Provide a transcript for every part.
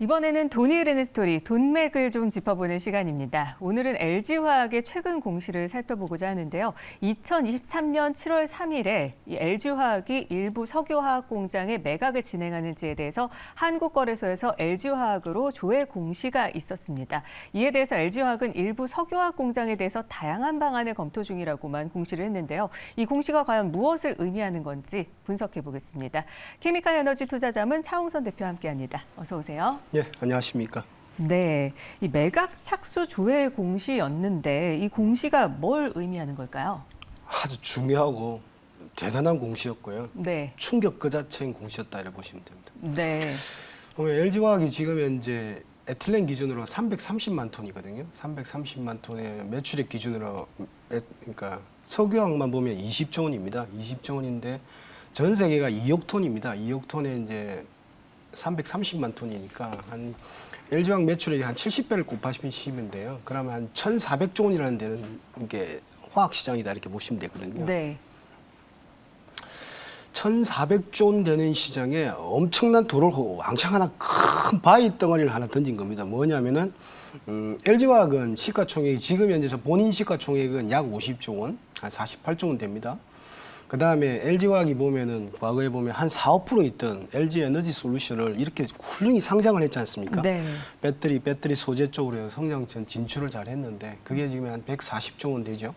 이번에는 돈이 흐르는 스토리, 돈맥을 좀 짚어보는 시간입니다. 오늘은 LG화학의 최근 공시를 살펴보고자 하는데요. 2023년 7월 3일에 이 LG화학이 일부 석유화학 공장의 매각을 진행하는지에 대해서 한국거래소에서 LG화학으로 조회 공시가 있었습니다. 이에 대해서 LG화학은 일부 석유화학 공장에 대해서 다양한 방안을 검토 중이라고만 공시를 했는데요. 이 공시가 과연 무엇을 의미하는 건지 분석해 보겠습니다. 케미칼 에너지 투자자문 차홍선 대표와 함께합니다. 어서 오세요. 예, 안녕하십니까. 네, 이 매각 착수 조회 공시였는데 이 공시가 뭘 의미하는 걸까요? 아주 중요하고 대단한 공시였고요. 네, 충격 그 자체인 공시였다 이렇게 보시면 됩니다. 네, 보면 LG화학이 지금 현재 에틸렌 기준으로 330만 톤이거든요. 330만 톤의 매출액 기준으로 그러니까 석유화학만 보면 20조 원입니다. 20조 원인데 전 세계가 2억 톤입니다. 2억 톤에 이제 330만 톤이니까 한 LG화학 매출액이 한 70배를 곱하시면 돼요. 그러면 한 1,400조 원이라는 데는 이게 화학 시장이다 이렇게 보시면 되거든요. 네, 1,400조 원 되는 시장에 엄청난 돌을 왕창 하나 큰 바위 덩어리를 하나 던진 겁니다. 뭐냐면은 LG화학은 시가총액이 지금 현재 본인 시가총액은 약 50조 원, 한 48조 원 됩니다. 그 다음에 LG화학이 보면은 과거에 보면 한 4, 5% 있던 LG 에너지 솔루션을 이렇게 훌륭히 상장을 했지 않습니까? 네, 배터리 소재 쪽으로 해서 성장전 진출을 잘 했는데 그게 지금 한 140조 원 되죠.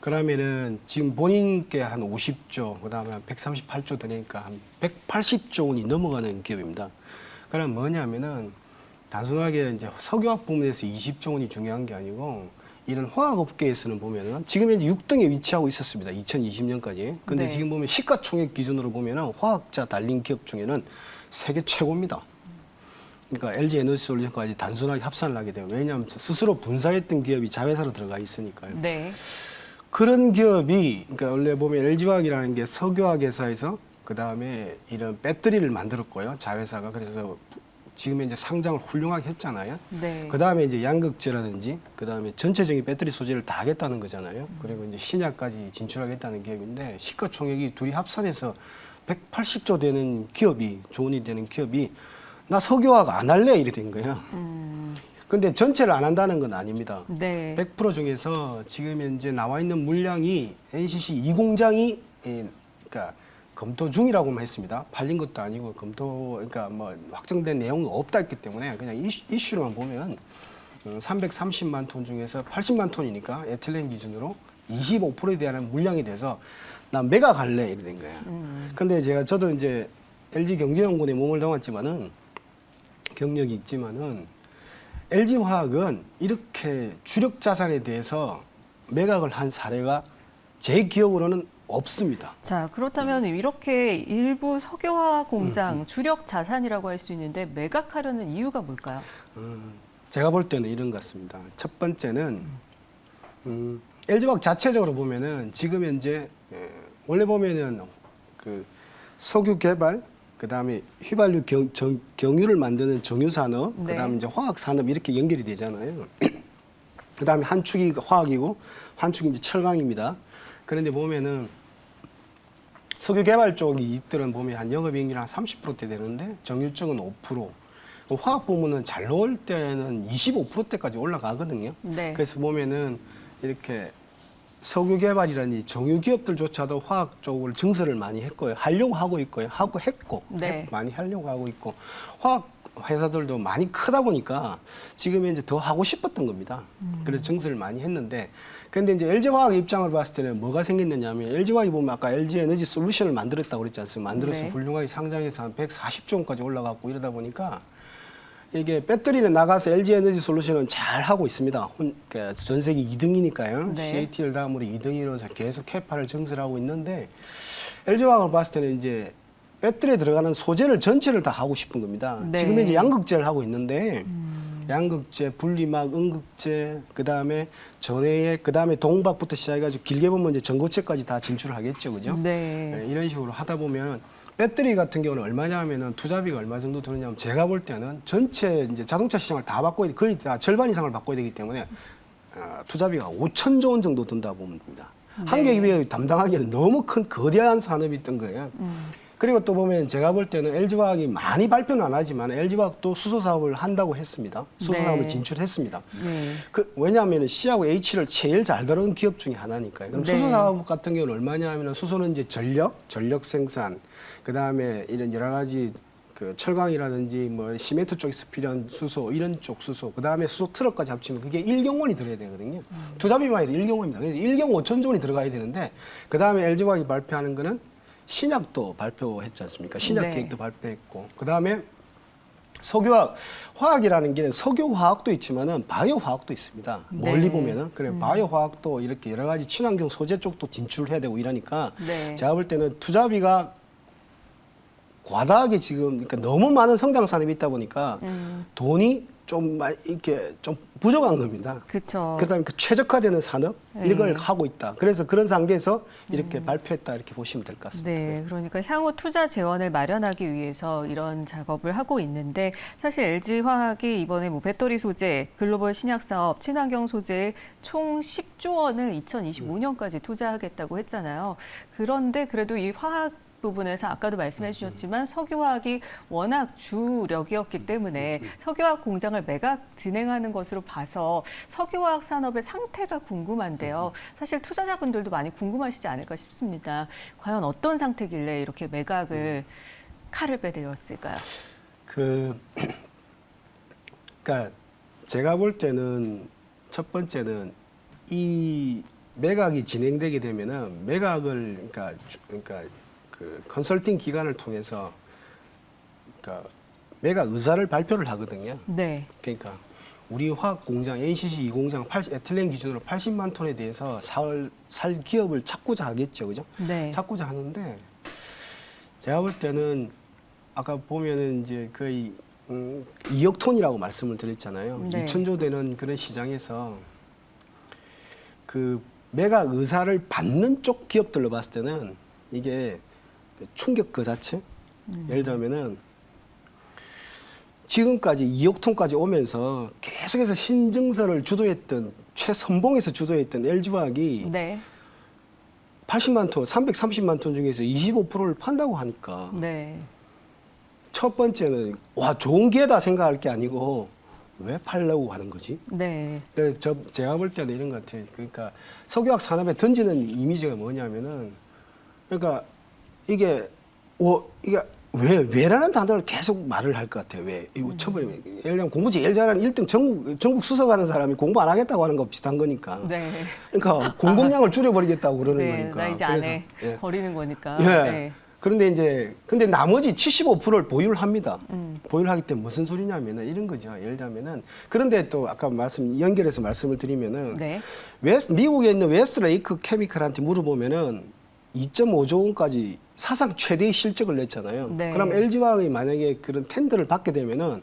그러면은 지금 본인께 한 50조, 그 다음에 한 138조 되니까 한 180조 원이 넘어가는 기업입니다. 그럼 뭐냐면은 단순하게 이제 석유화학 부문에서 20조 원이 중요한 게 아니고 이런 화학업계에서는 보면은 지금 현재 6등에 위치하고 있었습니다. 2020년까지. 근데 네. 지금 보면 시가총액 기준으로 보면은 화학자 달린 기업 중에는 세계 최고입니다. 그러니까 LG 에너지 솔루션까지 단순하게 합산을 하게 돼요. 왜냐하면 스스로 분사했던 기업이 자회사로 들어가 있으니까요. 네, 그런 기업이 그러니까 원래 보면 LG화학이라는 게 석유화학 회사에서 그 다음에 이런 배터리를 만들었고요. 자회사가 그래서 지금 이제 상장을 훌륭하게 했잖아요. 네, 그 다음에 이제 양극재라든지 그 다음에 전체적인 배터리 소재를 다 하겠다는 거잖아요. 그리고 이제 신약까지 진출하겠다는 기업인데 시가총액이 둘이 합산해서 180조 되는 기업이 조언이 되는 기업이 나 석유화학 안 할래 이래 된 거예요. 근데 전체를 안 한다는 건 아닙니다. 네, 100% 중에서 지금 현재 나와 있는 물량이 NCC 2공장이 그러니까 검토 중이라고만 했습니다. 팔린 것도 아니고 그러니까 뭐 확정된 내용은 없다 했기 때문에 그냥 이슈로만 보면 330만 톤 중에서 80만 톤이니까 에틸렌 기준으로 25%에 대한 물량이 돼서 난 매각 할래 이래 된 거예요. 근데 저도 이제 LG 경제연구원에 몸을 담았지만은 경력이 있지만은 LG화학은 이렇게 주력 자산에 대해서 매각을 한 사례가 제 기억으로는 없습니다. 자, 그렇다면 이렇게 일부 석유화학 공장 주력 자산이라고 할 수 있는데 매각하려는 이유가 뭘까요? 제가 볼 때는 이런 것 같습니다. 첫 번째는 LG화학 자체적으로 보면은 지금 현재 원래 보면은 그 석유 개발 그다음에 휘발유 경유를 만드는 정유 산업, 네. 그다음에 이제 화학 산업 이렇게 연결이 되잖아요. 그다음에 한 축이 화학이고 한 축이 이제 철강입니다. 그런데 보면은 석유 개발 쪽 이익들은 보면 한 영업이익률 한 30%대 되는데 정유 쪽은 5%. 화학 부문은 잘 나올 때는 25%대까지 올라가거든요. 네, 그래서 보면은 이렇게 석유 개발이라니 정유 기업들조차도 화학 쪽을 증설을 많이 했고요. 하려고 하고 있고요. 네. 많이 하려고 하고 있고 화학 회사들도 많이 크다 보니까 지금 이제 더 하고 싶었던 겁니다. 그래서 증설을 많이 했는데 근데 이제 LG화학 입장을 봤을 때는 뭐가 생겼느냐면 LG화학이 보면 아까 LG 에너지 솔루션을 만들었다고 그랬지 않습니까? 만들어서 네. 훌륭하게 상장해서 한 140조 원까지 올라갔고 이러다 보니까 이게 배터리는 나가서 LG 에너지 솔루션은 잘 하고 있습니다. 그러니까 전 세계 2등이니까요. 네. CATL 다음으로 2등이로서 계속 캐파를 증설하고 있는데 LG화학을 봤을 때는 이제 배터리에 들어가는 소재를 전체를 다 하고 싶은 겁니다. 네. 지금 이제 양극재를 하고 있는데 양극재, 분리막, 음극재, 그 다음에 전해액, 그 다음에 동박부터 시작해가지고 길게 보면 이제 전고체까지 다 진출을 하겠죠, 그죠? 네. 이런 식으로 하다 보면 배터리 같은 경우는 얼마냐 하면은 투자비가 얼마 정도 드느냐면 제가 볼 때는 전체 이제 자동차 시장을 다 바꿔야 돼. 거의 다 절반 이상을 바꿔야 되기 때문에 투자비가 5천조 원 정도 든다 보면 됩니다. 네. 한 개에 비해 담당하기에는 너무 큰 거대한 산업이 있던 거예요. 그리고 또 보면 제가 볼 때는 LG화학이 많이 발표는 안 하지만 LG화학도 수소 사업을 한다고 했습니다. 수소 네. 사업을 진출했습니다. 네. 왜냐하면 C하고 H를 제일 잘 다루는 기업 중에 하나니까요. 그럼 네. 수소 사업 같은 경우는 얼마냐 하면 수소는 이제 전력 생산, 그 다음에 이런 여러 가지 그 철강이라든지 뭐 시멘트 쪽에서 필요한 수소, 이런 쪽 수소, 그 다음에 수소 트럭까지 합치면 그게 1경 원이 들어야 되거든요. 투자비만 해도 1경 원입니다. 그래서 1경 5천조 원이 들어가야 되는데, 그 다음에 LG화학이 발표하는 거는 신약도 발표했지 않습니까? 신약 네. 계획도 발표했고, 그 다음에 석유화학, 화학이라는 게 석유화학도 있지만은 바이오화학도 있습니다. 멀리 네. 보면은. 그래, 바이오화학도 이렇게 여러 가지 친환경 소재 쪽도 진출해야 되고 이러니까 네. 제가 볼 때는 투자비가 과다하게 지금, 그러니까 너무 많은 성장 산업이 있다 보니까 돈이 좀 이렇게 좀 부족한 겁니다. 그렇죠. 그다음에 그 최적화되는 산업 네. 이걸 하고 있다. 그래서 그런 상태에서 이렇게 발표했다 이렇게 보시면 될 것 같습니다. 네, 그러니까 향후 투자 재원을 마련하기 위해서 이런 작업을 하고 있는데 사실 LG화학이 이번에 뭐 배터리 소재, 글로벌 신약 사업, 친환경 소재에 총 10조 원을 2025년까지 투자하겠다고 했잖아요. 그런데 그래도 이 화학 부분에서 아까도 말씀해 주셨지만 석유화학이 워낙 주력이었기 때문에 석유화학 공장을 매각 진행하는 것으로 봐서 석유화학 산업의 상태가 궁금한데요. 사실 투자자분들도 많이 궁금하시지 않을까 싶습니다. 과연 어떤 상태길래 이렇게 매각을 칼을 빼대었을까요? 그러니까 제가 볼 때는 첫 번째는 이 매각이 진행되게 되면은 매각을 그러니까 그 컨설팅 기관을 통해서 그러니까 매각 의사를 발표를 하거든요. 네. 그러니까 우리 화학 공장 NCC 2공장 에틸렌 기준으로 80만 톤에 대해서 살 기업을 찾고자 하겠죠, 그죠? 네. 찾고자 하는데 제가 볼 때는 아까 보면은 이제 거의 2억 톤이라고 말씀을 드렸잖아요. 네. 2천조 되는 그런 시장에서 그 매각 의사를 받는 쪽 기업들로 봤을 때는 이게 충격 그 자체. 예를 들면은 지금까지 2억 톤까지 오면서 계속해서 신증설을 주도했던 최선봉에서 주도했던 LG화학이 네. 80만 톤, 330만 톤 중에서 25%를 판다고 하니까 네. 첫 번째는 와 좋은 기회다 생각할 게 아니고 왜 팔려고 하는 거지? 네. 그래서 제가 볼 때는 이런 것 같아요. 그러니까 석유화학 산업에 던지는 이미지가 뭐냐면은 그러니까 이게 왜라는 단어를 계속 말을 할 것 같아요. 왜? 이거 처음에 예를 들면 공부 제일 잘하는 1등 전국 수석하는 사람이 공부 안 하겠다고 하는 거 비슷한 거니까. 네. 그러니까 공급량을 줄여버리겠다고 그러는 네. 거니까. 나 이제 안 해. 예. 버리는 거니까. 예. 네. 근데 나머지 75%를 보유를 합니다. 보유를 하기 때문에 무슨 소리냐면은 이런 거죠. 예를 들면은 그런데 또 아까 연결해서 말씀을 드리면은 네. 미국에 있는 웨스트레이크 케미칼한테 물어보면은 2.5조 원까지 사상 최대의 실적을 냈잖아요. 네. 그럼 LG화학이 만약에 그런 텐더를 받게 되면은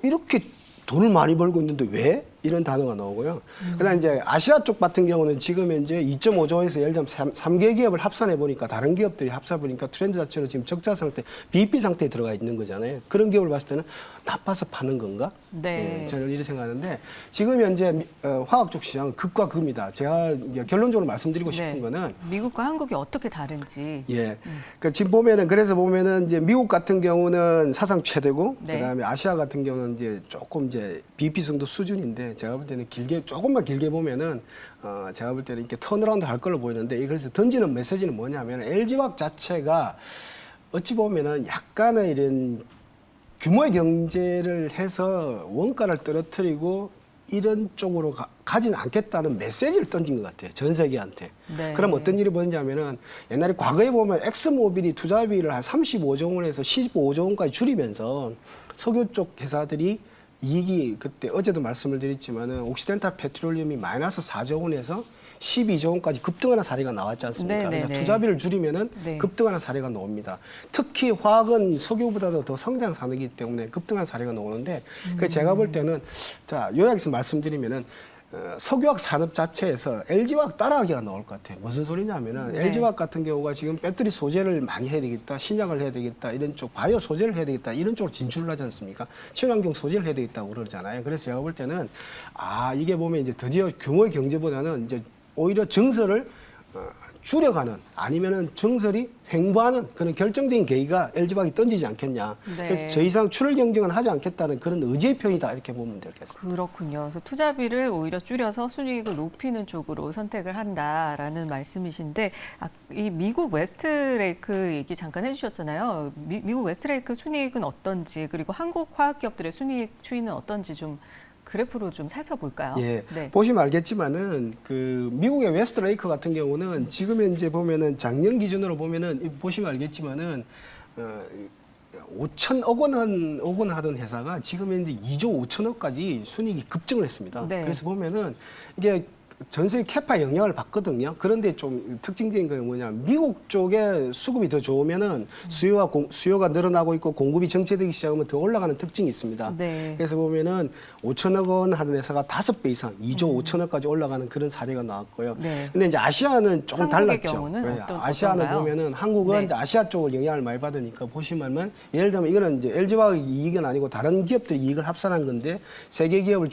이렇게 돈을 많이 벌고 있는데 왜? 이런 단어가 나오고요. 그러나 이제 아시아 쪽 같은 경우는 지금 현재 2.5조에서 예를 들면 3개 기업을 합산해 보니까 다른 기업들이 합사 보니까 트렌드 자체로 지금 적자 상태, BEP 상태에 들어가 있는 거잖아요. 그런 기업을 봤을 때는 나빠서 파는 건가? 네. 저는 이렇게 생각하는데 지금 현재 화학 쪽 시장은 극과 극입니다. 제가 이제 결론적으로 말씀드리고 싶은 네. 거는 미국과 한국이 어떻게 다른지. 예. 그러니까 지금 그래서 보면은 이제 미국 같은 경우는 사상 최대고 네. 그다음에 아시아 같은 경우는 이제 조금 이제 BP 정도 수준인데 제가 볼 때는 조금만 길게 보면은 제가 볼 때는 이렇게 턴어라운드 할 걸로 보이는데 그래서 던지는 메시지는 뭐냐면 LG화학 자체가 어찌 보면은 약간의 이런 규모의 경제를 해서 원가를 떨어뜨리고 이런 쪽으로 가지는 않겠다는 메시지를 던진 것 같아요. 전 세계한테. 네. 그럼 어떤 일이 벌어지냐면은 옛날에 과거에 보면 엑스모빌이 투자비를 한 35조 원에서 15조 원까지 줄이면서 석유 쪽 회사들이 이익이 그때 어제도 말씀을 드렸지만은 옥시덴탈 페트롤리움이 마이너스 4조 원에서 12조 원까지 급등하는 사례가 나왔지 않습니까? 네, 네, 그래서 네. 투자비를 줄이면은 네. 급등하는 사례가 나옵니다. 특히 화학은 석유보다도 더 성장 산업이기 때문에 급등하는 사례가 나오는데 그 제가 볼 때는 자 요약해서 말씀드리면은 석유화학 산업 자체에서 LG화학 따라하기가 나올 것 같아요. 무슨 소리냐면은 네. LG화학 같은 경우가 지금 배터리 소재를 많이 해야 되겠다, 신약을 해야 되겠다, 이런 쪽 바이오 소재를 해야 되겠다, 이런 쪽으로 진출을 하지 않습니까? 친환경 소재를 해야 되겠다고 그러잖아요. 그래서 제가 볼 때는 이게 보면 이제 드디어 규모의 경제보다는 이제 오히려 증설을 줄여가는 아니면은 정설이 횡보하는 그런 결정적인 계기가 LG화학이 던지지 않겠냐. 네. 그래서 더 이상 출혈 경쟁은 하지 않겠다는 그런 의지의 표현이다 이렇게 보면 되겠습니다. 그렇군요. 그래서 투자비를 오히려 줄여서 순이익을 높이는 쪽으로 선택을 한다라는 말씀이신데 이 미국 웨스트레이크 얘기 잠깐 해주셨잖아요. 미국 웨스트레이크 순이익은 어떤지 그리고 한국 화학기업들의 순이익 추이는 어떤지 좀 그래프로 좀 살펴볼까요? 예, 네. 보시면 알겠지만은 그 미국의 웨스트레이크 같은 경우는 지금 현재 보면은 작년 기준으로 보면은 보시면 알겠지만은 5천억 원 하던 회사가 지금 현재 2조 5천억까지 순이익이 급증을 했습니다. 네. 그래서 보면은 이게 전 세계 캐파 영향을 받거든요. 그런데 좀 특징적인 건 뭐냐? 미국 쪽에 수급이 더 좋으면은 수요가 늘어나고 있고 공급이 정체되기 시작하면 더 올라가는 특징이 있습니다. 네. 그래서 보면은 5천억 원 하던 회사가 5배 이상, 2조 5천억까지 올라가는 그런 사례가 나왔고요. 네. 근데 이제 아시아는 조금 한국의 달랐죠. 경우는 네, 어떤가요? 보면은 한국은 네. 이제 아시아 쪽을 영향을 많이 받으니까 보시면 예를 들면 이거는 이제 LG화학 이익은 아니고 다른 기업들 이익을 합산한 건데 세계 기업을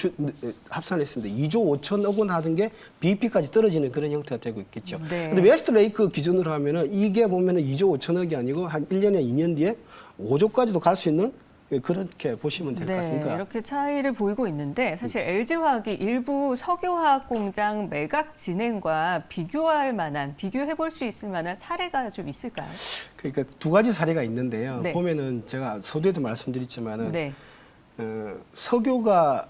합산했습니다. 2조 5천억 원 하던 게 BP까지 떨어지는 그런 형태가 되고 있겠죠. 네. 근데 웨스트레이크 기준으로 하면은 이게 보면은 2조 5천억이 아니고 한 1년에 2년 뒤에 5조까지도 갈 수 있는 그렇게 보시면 될 것 같습니다. 이렇게 차이를 보이고 있는데 사실 LG화학이 일부 석유화학 공장 매각 진행과 비교해 볼 수 있을 만한 사례가 좀 있을까요? 그러니까 두 가지 사례가 있는데요. 네. 보면은 제가 서두에도 말씀드렸지만은 네. 석유가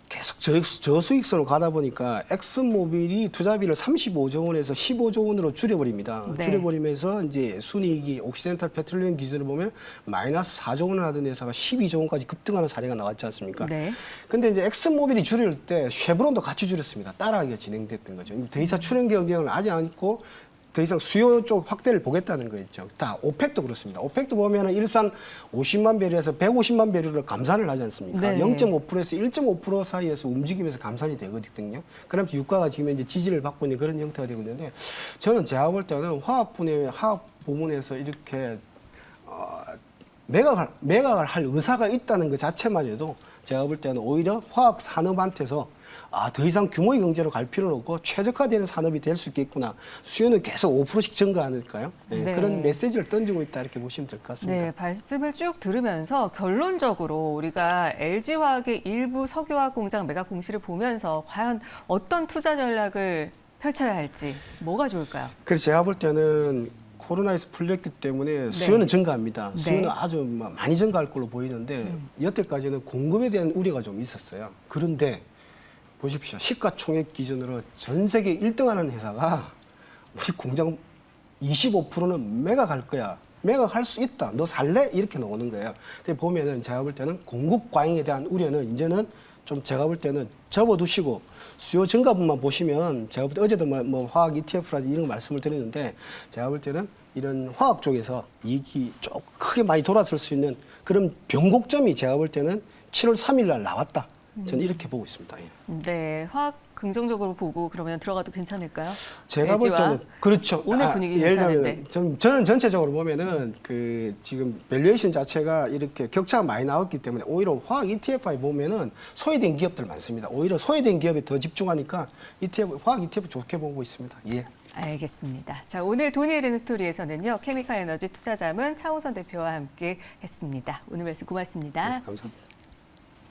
계속 저수익성으로 가다 보니까 엑슨모빌이 투자비를 35조 원에서 15조 원으로 줄여버립니다. 네. 줄여버리면서 이제 순이익이 옥시덴탈 페트롤리움 기준으로 보면 마이너스 4조 원을 하던 회사가 12조 원까지 급등하는 사례가 나왔지 않습니까? 네. 근데 이제 엑슨모빌이 줄일 때 쉐브론도 같이 줄였습니다. 따라하기가 진행됐던 거죠. 더 이상 출연 경쟁을 하지 않고 더 이상 수요 쪽 확대를 보겠다는 거였죠. 다 오펙도 그렇습니다. 오펙도 보면은 일산 50만 배럴에서 150만 배럴을 감산을 하지 않습니까? 네. 0.5%에서 1.5% 사이에서 움직이면서 감산이 되거든요. 그러면서 유가가 지금 이제 지지를 받고 있는 그런 형태가 되고 있는데 저는 제가 볼 때는 화학 부문에서 이렇게 매각을 할 의사가 있다는 것 자체만 해도 제가 볼 때는 오히려 화학 산업한테서 더 이상 규모의 경제로 갈 필요는 없고 최적화되는 산업이 될 수 있겠구나. 수요는 계속 5%씩 증가하니까요. 네. 그런 메시지를 던지고 있다 이렇게 보시면 될 것 같습니다. 네, 말씀을 쭉 들으면서 결론적으로 우리가 LG화학의 일부 석유화학 공장 매각 공시를 보면서 과연 어떤 투자 전략을 펼쳐야 할지 뭐가 좋을까요? 그래서 제가 볼 때는 코로나에서 풀렸기 때문에 수요는 증가합니다. 수요는 아주 많이 증가할 걸로 보이는데 여태까지는 공급에 대한 우려가 좀 있었어요. 그런데 보십시오. 시가총액 기준으로 전 세계 1등하는 회사가 우리 공장 25%는 매각할 거야. 매각할 수 있다. 너 살래? 이렇게 나오는 거예요. 근데 보면은 제가 볼 때는 공급 과잉에 대한 우려는 이제는 좀 제가 볼 때는 접어두시고 수요 증가분만 보시면 제가 볼 때 어제도 뭐 화학 ETF라든지 이런 거 말씀을 드렸는데 제가 볼 때는 이런 화학 쪽에서 이익이 좀 크게 많이 돌아설 수 있는 그런 변곡점이 제가 볼 때는 7월 3일 날 나왔다. 저는 이렇게 보고 있습니다. 예. 네, 화학 긍정적으로 보고 그러면 들어가도 괜찮을까요? 제가 볼 때는 그렇죠. 오늘 분위기 예를 괜찮은데. 들면 저는 전체적으로 보면은 그 지금 밸류에이션 자체가 이렇게 격차가 많이 나왔기 때문에 오히려 화학 ETF에 보면은 소외된 기업들 많습니다. 오히려 소외된 기업에 더 집중하니까 화학 ETF 좋게 보고 있습니다. 예. 알겠습니다. 자, 오늘 돈이 흐르는 스토리에서는요, 케미칼 에너지 투자자문 차우선 대표와 함께 했습니다. 오늘 말씀 고맙습니다. 네, 감사합니다.